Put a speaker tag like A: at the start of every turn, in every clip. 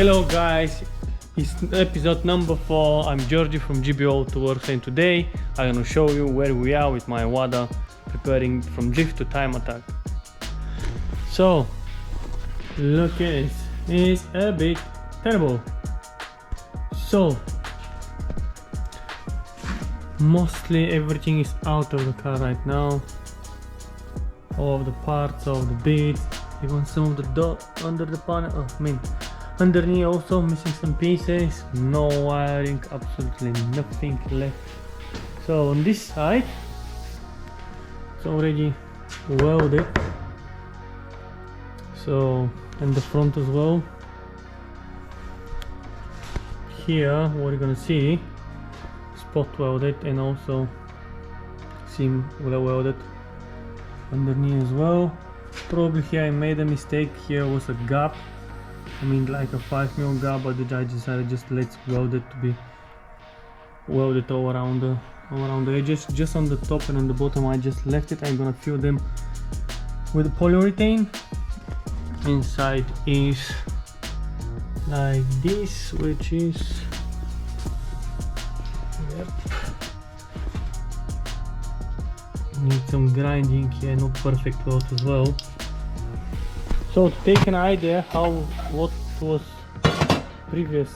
A: Hello guys, it's episode number 4. I'm Georgie from GBO Tours, and today I'm gonna show you where we are with my Lada preparing from drift to time attack. So look at this, it's a bit terrible. So mostly everything is out of the car right now. All of the parts, all of the bits, even some of the dot under the panel, underneath also missing some pieces, no wiring, absolutely nothing left. So on this side it's already welded, so, and the front as well. Here what you're gonna see, spot welded and also seam welded underneath as well. Probably here I made a mistake. Here was a gap, like a 5mm gap, but I decided just let's weld it to be welded all around the edges. Just on the top and on the bottom I just left it. I'm gonna fill them with polyurethane. Inside is like this, which is need some grinding here, not perfect weld as well. So to take an idea what was previous,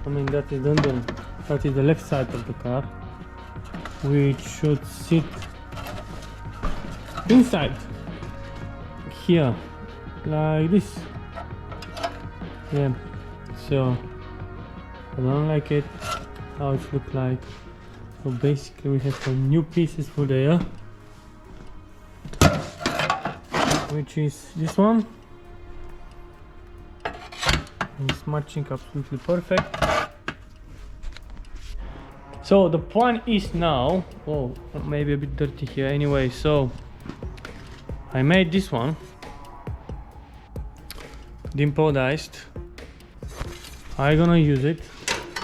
A: that is that is the left side of the car, which should sit inside here like this. Yeah, so I don't like it how it looks like. So basically we have some new pieces for there, which is this one. It's matching absolutely perfect. So the plan is now, oh, maybe a bit dirty here anyway, so I made this one dimpled. I'm gonna use it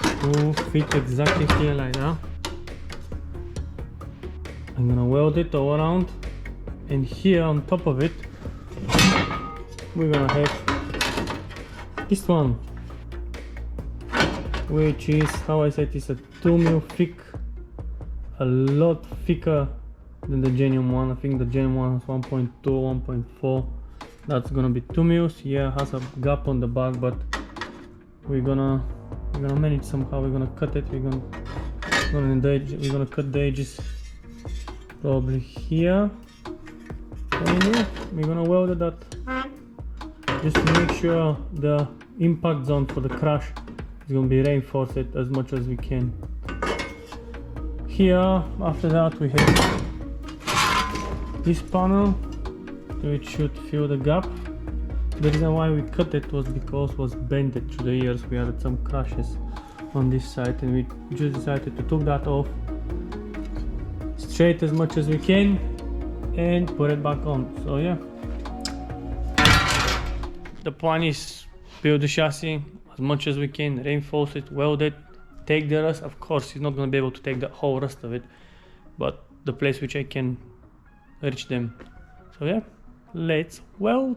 A: to fit exactly here like that. I'm gonna weld it all around, and here on top of it we're gonna have this one, which is, how I said, it's a 2mm thick, a lot thicker than the genuine one. I think the genuine one has 1.2, 1.4. That's gonna be 2mm. Here has a gap on the back, but we're gonna manage somehow. We're gonna cut it. We're gonna cut the edges probably here. And we're gonna weld that just to make sure the impact zone for the crash is gonna be reinforced as much as we can. Here after that we have this panel, which should fill the gap. The reason why we cut it was because it was bended through the years. We had some crashes on this side, and we just decided to take that off straight as much as we can and put it back on. So yeah, the plan is build the chassis as much as we can, reinforce it, weld it, take the rust. Of course he's not going to be able to take the whole rest of it, but the place which I can reach them. So yeah, let's weld.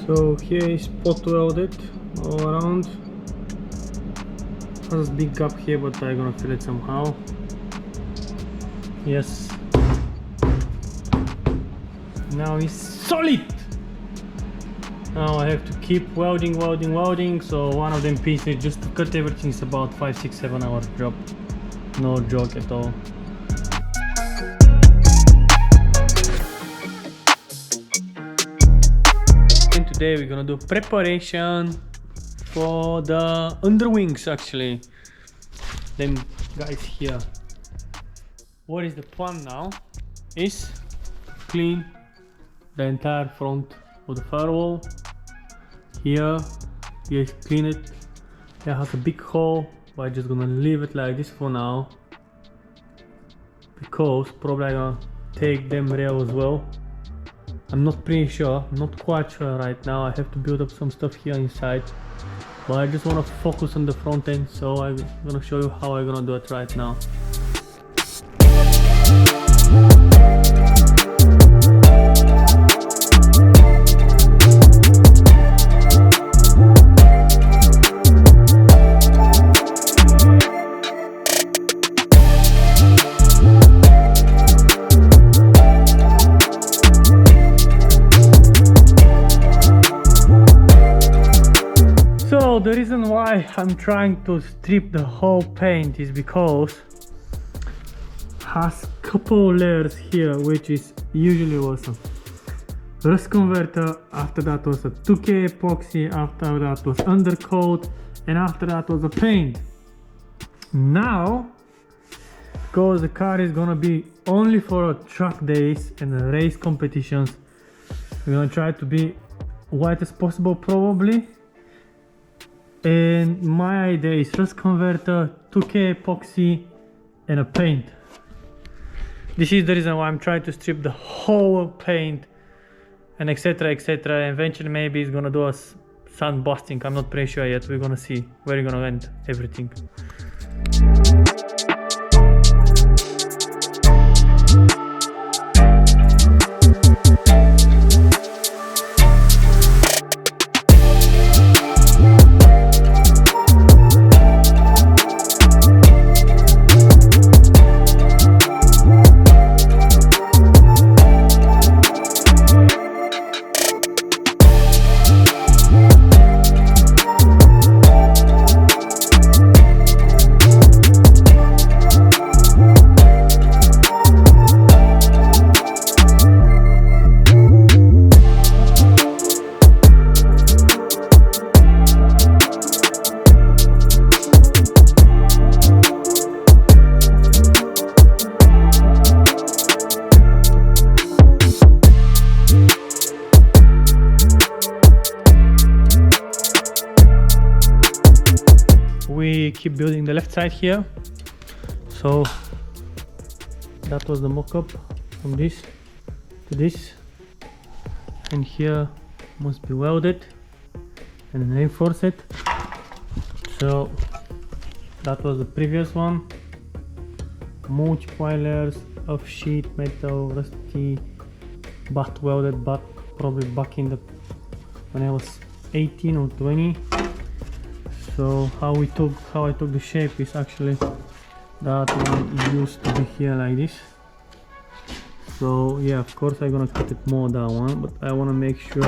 A: So here is spot welded all around. Has a big gap here, but I'm gonna fill it somehow. Yes. Now it's solid. Now I have to keep welding. So one of them pieces just to cut everything is about 5, 6, 7 hours job. No joke at all. Today we're gonna do preparation for the underwings, actually. Them guys here. What is the plan now is clean the entire front of the firewall. Here Yes, clean it. It has a big hole, but I'm just gonna leave it like this for now, because probably I'm gonna take them rail as well. I'm not pretty sure, I'm not quite sure right now. I have to build up some stuff here inside, but I just want to focus on the front end, so I'm gonna show you how I'm gonna do it right now. So the reason why I'm trying to strip the whole paint is because has couple layers here, which is usually was a rust converter, after that was a 2K epoxy, after that was undercoat, and after that was a paint. Now, because the car is gonna be only for track days and race competitions, we're gonna try to be white as possible probably. And my idea is rust converter, 2K epoxy, and a paint. This is the reason why I'm trying to strip the whole paint and etc, etc. Eventually maybe it's gonna do a sandblasting. I'm not pretty sure yet. We're gonna see where we're gonna end everything. We keep building the left side here, so that was the mock-up from this to this, and here must be welded and then reinforce it. So that was the previous one. Multiple layers of sheet metal, rusty, butt welded, but probably back in the when I was 18 or 20. So how I took the shape is actually that one used to be here like this. So yeah, of course I'm gonna cut it more that one, but I wanna make sure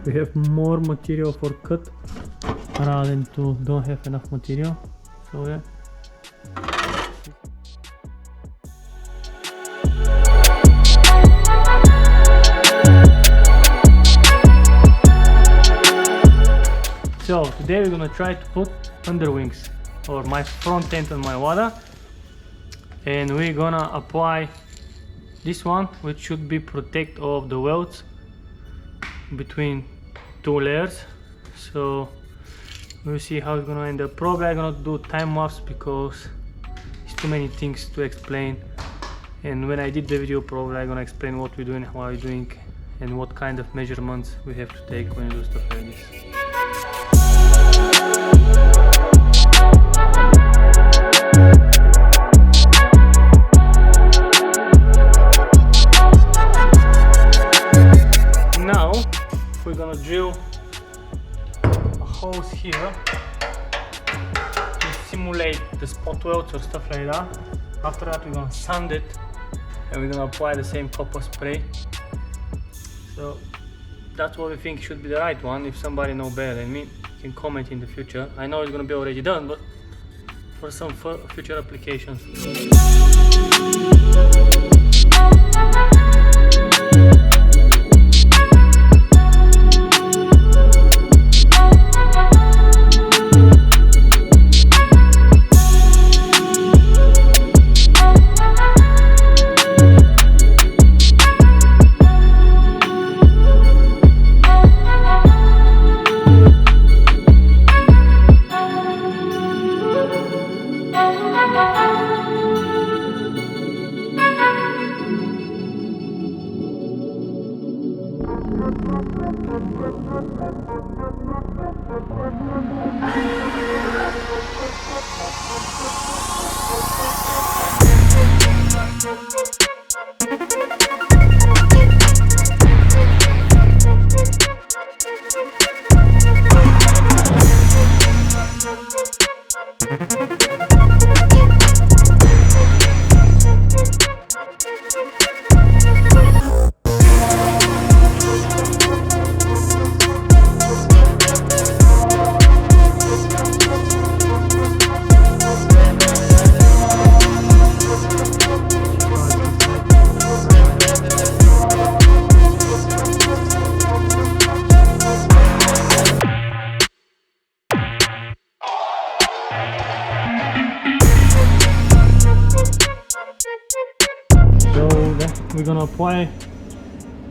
A: we have more material for cut rather than to don't have enough material. So yeah. So today we're gonna try to put underwings or my front end on my Lada, and we're gonna apply this one, which should be protect all of the welds between two layers. So we'll see how it's gonna end up. Probably I'm gonna do time lapse because it's too many things to explain, and when I did the video probably I'm gonna explain what we're doing, how we're doing, and what kind of measurements we have to take when we do stuff like this. Now we're gonna drill a holes here to simulate the spot welds or stuff like that. After that we're gonna sand it and we're gonna apply the same copper spray. So that's what we think should be the right one. If somebody knows better than me, you can comment in the future. I know it's gonna be already done, but for some future applications.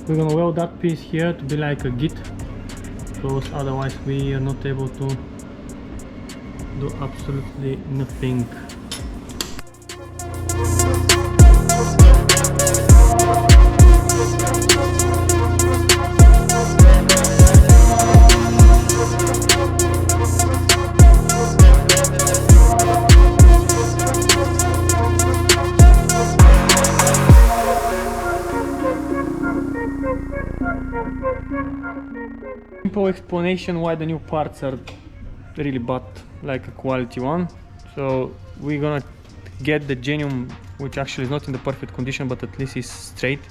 A: We're gonna weld that piece here to be like a git, because otherwise we are not able to do absolutely nothing. Simple explanation why the new parts are really bad, like a quality one. So we're gonna get the genuine, which actually is not in the perfect condition, but at least is straight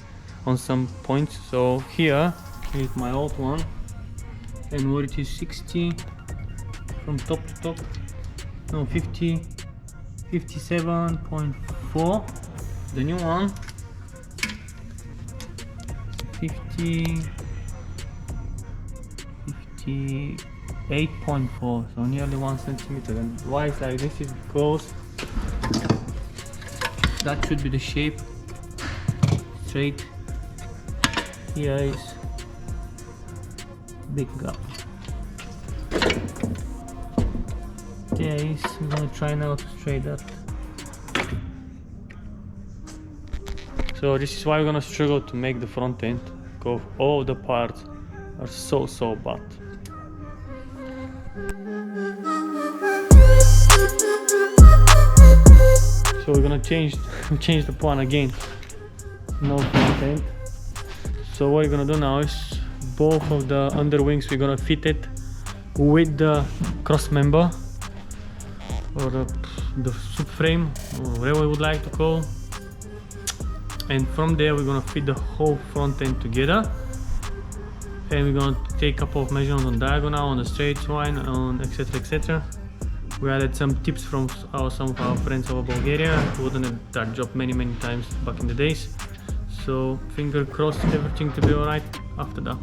A: on some points. So here is my old one, and what it is 60 from top to top, no 50, 57.4. The new one 58.4, so nearly 1 centimeter. And why it's like this is because that should be the shape, straight. Here is big gap. There is, I'm gonna try now to straighten that. So this is why we're gonna struggle to make the front end, because all the parts are so bad. So we're gonna change the plan again. No front end. So what we're gonna do now is both of the underwings we're gonna fit it with the cross member, or the subframe, or whatever we would like to call. And from there we're gonna fit the whole front end together, and we're gonna take a couple of measurements on diagonal, on the straight line, on etc. We added some tips from some of our friends over Bulgaria who done that job many times back in the days. So finger crossed everything to be alright after that.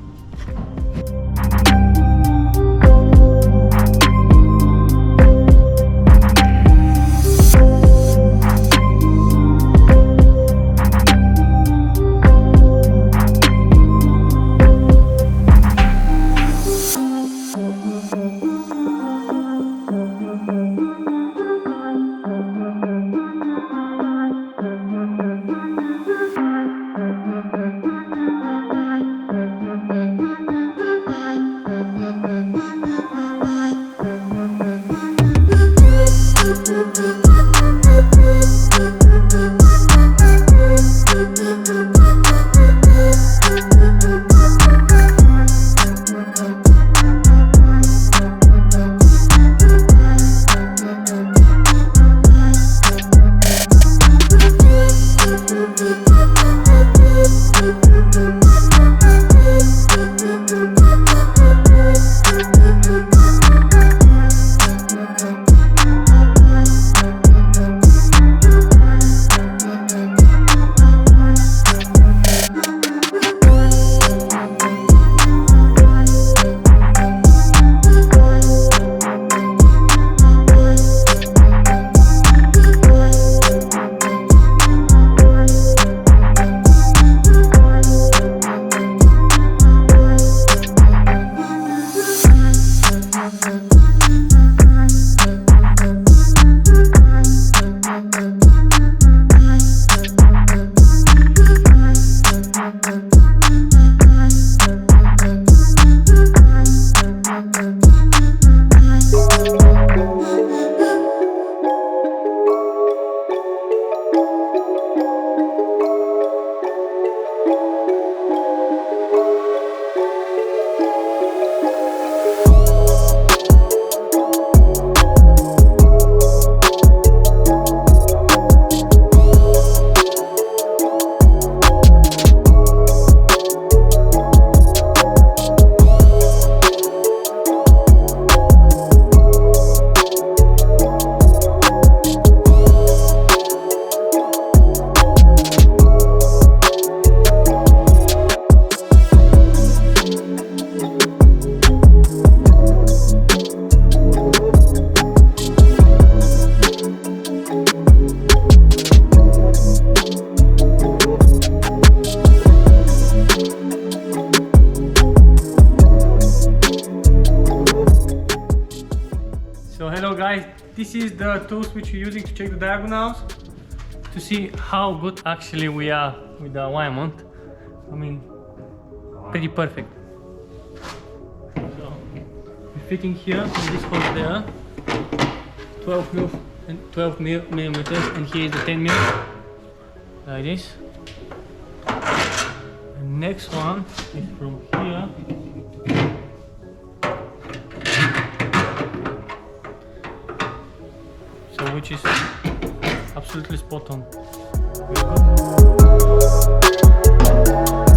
A: this is the tools which we're using to check the diagonals, to see how good actually we are with the alignment. I mean, pretty perfect. So, we're fitting here, and this hole there, 12 millimeters, and here is the 10 mil, like this. The next one is from here. So, which is absolutely spot on. Very good.